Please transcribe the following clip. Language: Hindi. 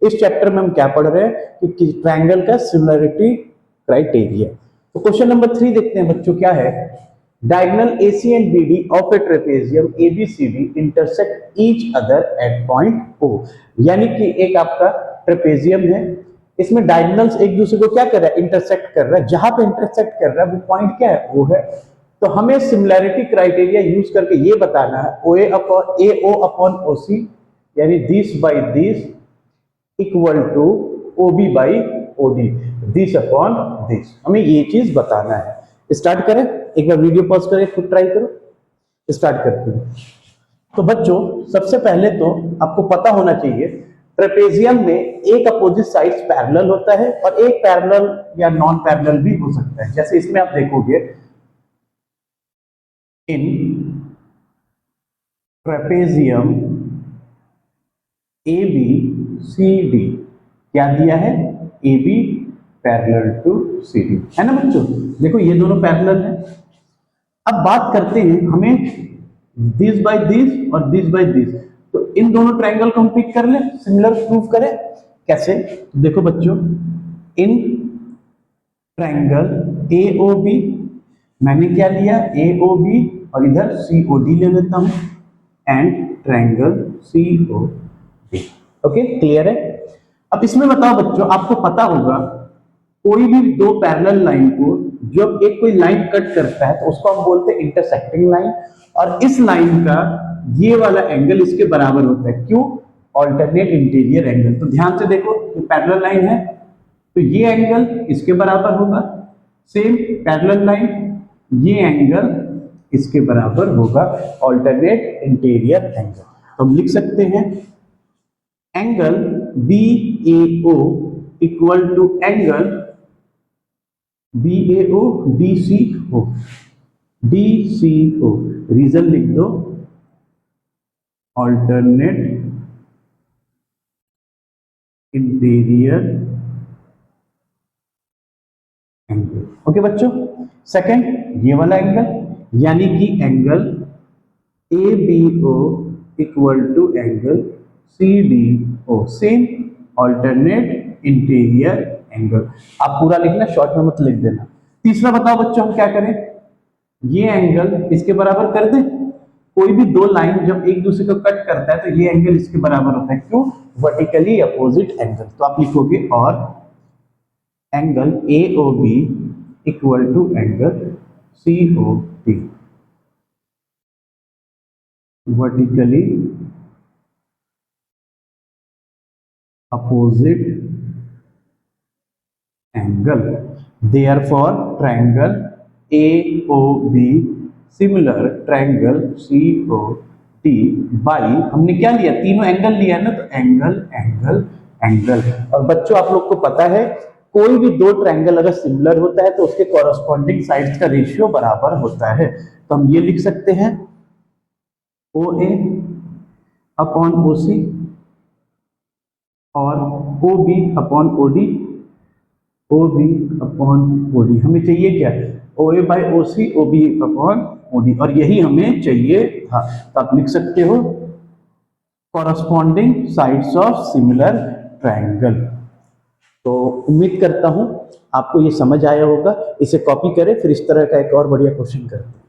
इस चैप्टर में हम क्या पढ़ रहे हैं कि ट्रायंगल का सिमिलरिटी क्राइटेरिया। तो क्वेश्चन नंबर 3 देखते हैं बच्चों क्या है। Diagonal AC and BD of a trapezium ABCD intersect each other at point O। यानी कि एक आपका ट्रेपेजियम है, इसमें डायगोनल्स एक दूसरे को क्या कर रहा है, इंटरसेक्ट कर रहा है। जहां पे इंटरसेक्ट कर रहा है वो पॉइंट क्या है, O है। तो हमें सिमिलैरिटी क्राइटेरिया यूज करके ये बताना है AO अपॉन OC यानी this by this equal to OB by OD, this upon this. हमें ये चीज बताना है। स्टार्ट करें, एक बार वीडियो पॉज करें, खुद ट्राई करो। स्टार्ट करते हैं। तो बच्चों सबसे पहले तो आपको पता होना चाहिए ट्रेपेजियम में एक अपोजिट साइड्स पैरेलल होता है और एक पैरेलल या नॉन पैरेलल भी हो सकता है। जैसे इसमें आप देखोगे इन ट्रेपेजियम ABCD क्या दिया है, AB पैरेलल टू CD, है ना बच्चों। देखो ये दोनों पैरेलल है। अब बात करते हैं हमें दिस बाय दिस और दिस बाय दिस, तो इन दोनों ट्रायंगल को हम पिक कर ले, सिमिलर प्रूफ करें। कैसे, देखो बच्चों इन ट्रायंगल AOB मैंने क्या लिया AOB और इधर COD ले लेता हूं and triangle COD। Okay clear है। अब इसमें बताओ बच्चों, आपको पता होगा कोई भी दो पैरेलल लाइन को जब एक कोई लाइन कट करता है तो उसको हम बोलते हैं इंटरसेक्टिंग लाइन, और इस लाइन का ये वाला एंगल इसके बराबर होता है। क्यों, ऑल्टरनेट इंटीरियर एंगल। तो ध्यान से देखो, ये पैरेलल लाइन है तो ये एंगल इसके बराबर होगा, सेम पैरेलल लाइन ये एंगल इसके बराबर होगा, ऑल्टरनेट इंटीरियर एंगल। तो हम लिख सकते हैं angle BAO equal to angle BAO DCO। Reason लिख दो, ऑल्टरनेट इंटीरियर एंगल। ओके बच्चों, सेकंड ये वाला एंगल यानी कि angle ABO equal to angle CDO, same alternate interior angle. आप पूरा लिखना, शॉर्ट में मत लिख देना। तीसरा बताओ बच्चों हम क्या करें, ये एंगल इसके बराबर कर दें। कोई भी दो लाइन जब एक दूसरे को कट करता है तो ये एंगल इसके बराबर होता है। क्यों, वर्टिकली अपोजिट एंगल। तो आप लिखोगे और angle AOB equal to angle COD, vertically opposite angle. Therefore triangle AOB similar triangle COD by हमने क्या लिया, तीनों एंगल लिया ना, तो एंगल एंगल एंगल। और बच्चों आप लोग को पता है कोई भी दो ट्रायंगल अगर सिमिलर होता है तो उसके कॉरस्पॉन्डिंग साइड्स का रेशियो बराबर होता है। तो हम ये लिख सकते हैं OA अपॉन OC और OB upon OD, OB upon OD। हमें चाहिए क्या, OA by OC, OB upon OD, और यही हमें चाहिए था। तो आप लिख सकते हो corresponding sides of similar triangle. तो उम्मीद करता हूं आपको ये समझ आया होगा। इसे कॉपी करें, फिर इस तरह का एक और बढ़िया क्वेश्चन करते हैं।